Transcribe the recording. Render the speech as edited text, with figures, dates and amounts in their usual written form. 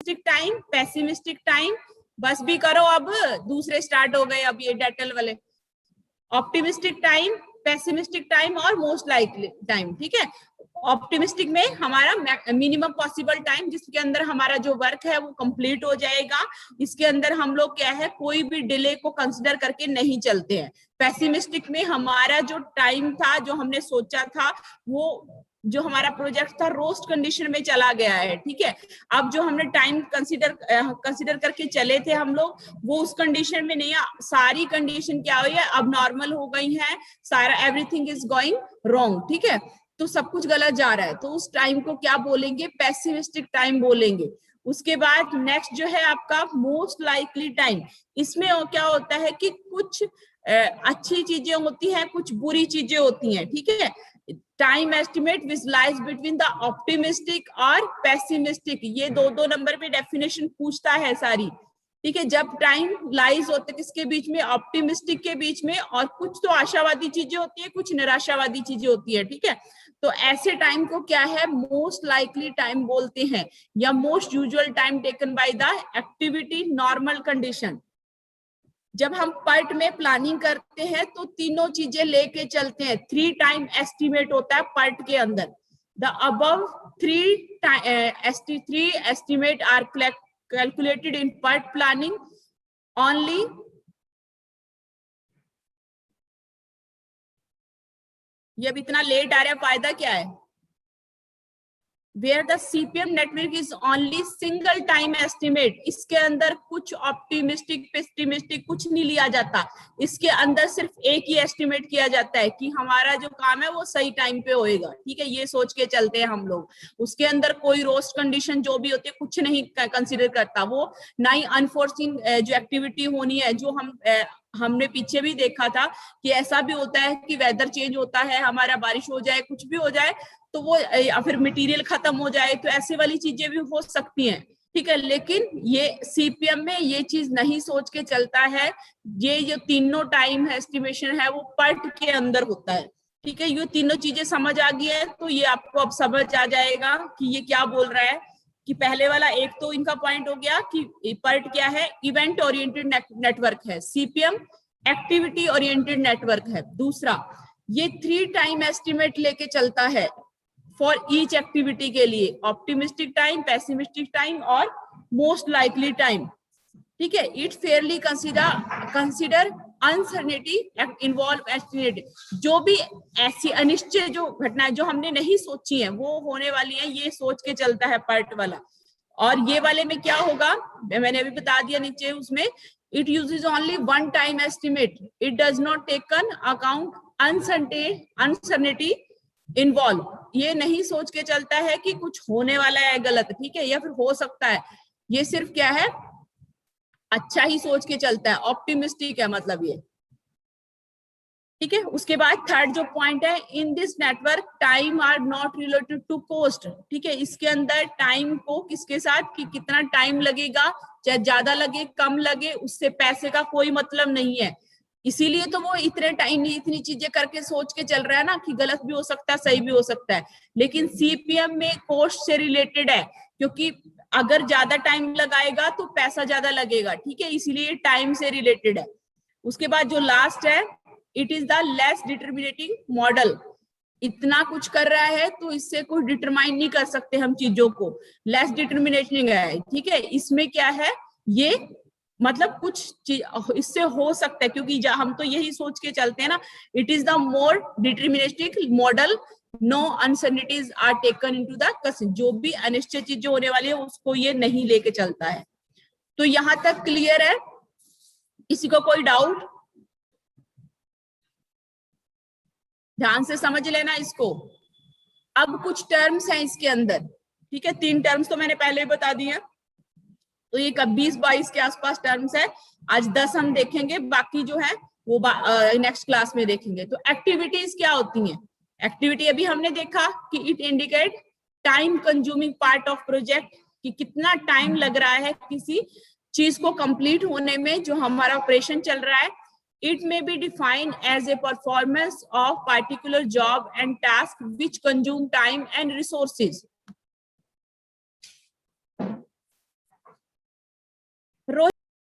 Optimistic time, pessimistic time, बस भी करो, अब दूसरे स्टार्ट हो गए अब ये डेटल वाले, ऑप्टिमिस्टिक टाइम, पेसिमिस्टिक टाइम और मोस्ट लाइकली टाइम। ठीक है, ऑप्टिमिस्टिक में हमारा मिनिमम पॉसिबल टाइम जिसके अंदर हमारा जो वर्क है वो कंप्लीट हो जाएगा, इसके अंदर हम लोग क्या है कोई भी डिले को कंसिडर करके नहीं चलते हैं। पेसिमिस्टिक में हमारा जो टाइम था, जो हमने सोचा था, वो जो हमारा प्रोजेक्ट था रोस्ट कंडीशन में चला गया है। ठीक है, अब जो हमने टाइम कंसिडर करके चले थे हम लोग, वो उस कंडीशन में नहीं है, सारी कंडीशन क्या हुई है अब नॉर्मल हो गई है, सारा एवरीथिंग इज गोइंग रॉन्ग। ठीक है, तो सब कुछ गलत जा रहा है, तो उस टाइम को क्या बोलेंगे, पेसिमिस्टिक टाइम बोलेंगे। उसके बाद नेक्स्ट जो है आपका मोस्ट लाइकली टाइम, इसमें क्या होता है कि कुछ अच्छी चीजें होती हैं, कुछ बुरी चीजें होती हैं। ठीक है, time estimate which lies between the optimistic और पेसिमिस्टिक, ये दो नंबर पे डेफिनेशन पूछता है सारी। ठीक है, जब टाइम लाइज होते किसके बीच में, ऑप्टिमिस्टिक के बीच में, और कुछ तो आशावादी चीजें होती है, कुछ निराशावादी चीजें होती है। ठीक है, तो ऐसे टाइम को क्या है मोस्ट लाइकली टाइम बोलते हैं, या most usual time taken by the activity normal condition. जब हम पर्ट में प्लानिंग करते हैं तो तीनों चीजें लेके चलते हैं, 3 टाइम एस्टिमेट होता है पर्ट के अंदर। The above 3 estimate are calculated in part planning only ये अब इतना लेट आ रहा है, फायदा क्या है, where the CPM network is only single time estimate, इसके अंदर कुछ ऑप्टिमिस्टिक पेसिमिस्टिक कुछ नहीं लिया जाता, इसके अंदर सिर्फ एक ही एस्टिमेट किया जाता है कि हमारा जो काम है वो सही टाइम पे होएगा। ठीक है, ये सोच के चलते हैं हम लोग, उसके अंदर कोई रोस्ट कंडीशन जो भी होती है कुछ नहीं कंसिडर करता वो, ना ही अनफोर्सिन जो एक्टिविटी होनी है, जो हमने पीछे भी देखा था कि ऐसा भी होता है कि वेदर चेंज होता है, हमारा बारिश हो जाए, कुछ भी हो जाए, तो वो या फिर मटेरियल खत्म हो जाए, तो ऐसी वाली चीजें भी हो सकती हैं। ठीक है, लेकिन ये सीपीएम में ये चीज नहीं सोच के चलता है, ये जो तीनों टाइम है एस्टिमेशन है वो पर्ट के अंदर होता है। ठीक है, ये तीनों चीजें समझ आ गई है, तो ये आपको अब समझ आ जाएगा कि ये क्या बोल रहा है। कि पहले वाला एक तो इनका पॉइंट हो गया कि पर्ट क्या है, इवेंट ओरिएंटेड नेटवर्क है, सीपीएम एक्टिविटी ओरिएंटेड नेटवर्क है। दूसरा, ये 3 टाइम एस्टिमेट लेके चलता है फॉर ईच एक्टिविटी के लिए, ऑप्टिमिस्टिक टाइम, पेसिमिस्टिक टाइम और मोस्ट लाइकली टाइम। ठीक है, it Fairlie consider uncertainty involve estimate, जो भी ऐसी अनिश्चित जो घटनाएं जो हमने नहीं सोची है वो होने वाली है, ये सोच के चलता है पार्ट वाला। और ये वाले में क्या होगा, मैंने अभी बता दिया नीचे उसमें, it uses only 1 time estimate, it does not taken account uncertainty involve, ये नहीं सोच के चलता है कि कुछ होने वाला है गलत, ठीक है, या फिर हो सकता है, ये सिर्फ क्या है अच्छा ही सोच के चलता है, ऑप्टिमिस्टिक है मतलब ये। ठीक है, उसके बाद थर्ड जो पॉइंट है, in this network time are not related to cost. ठीक है, इसके अंदर टाइम को किसके साथ कि कितना टाइम लगेगा, चाहे ज्यादा लगे कम लगे, उससे पैसे का कोई मतलब नहीं है। इसीलिए तो वो इतने टाइम इतनी चीजें करके सोच के चल रहा है ना कि गलत भी हो सकता है सही भी हो सकता है, लेकिन सीपीएम में कॉस्ट से रिलेटेड है, क्योंकि अगर ज्यादा टाइम लगाएगा तो पैसा ज्यादा लगेगा। ठीक है, इसीलिए टाइम से रिलेटेड है। उसके बाद जो लास्ट है, it is the less determinating model, इतना कुछ कर रहा है तो इससे कुछ डिटरमाइन नहीं कर सकते हम चीजों को, लेस डिटरमिनेटिंग है। ठीक है, इसमें क्या है, ये मतलब कुछ इससे हो सकता है, क्योंकि हम तो यही सोच के चलते हैं ना, it is the more deterministic model, no uncertainties are taken into the consideration, जो भी अनिश्चित चीज जो होने वाली है उसको ये नहीं लेके चलता है। तो यहां तक क्लियर है, किसी को कोई डाउट, ध्यान से समझ लेना इसको। अब कुछ टर्म्स हैं इसके अंदर, ठीक है, 3 टर्म्स तो मैंने पहले ही बता दी है, तो ये 20-22 के आसपास टर्म्स है, आज 10 हम देखेंगे, बाकी जो है वो नेक्स्ट क्लास में देखेंगे। तो एक्टिविटीज क्या होती हैं, एक्टिविटी अभी हमने देखा कि it indicate time consuming part of project, कि कितना टाइम लग रहा है किसी चीज को कंप्लीट होने में, जो हमारा ऑपरेशन चल रहा है। It may be defined as a performance of particular job and task which consume time and resources.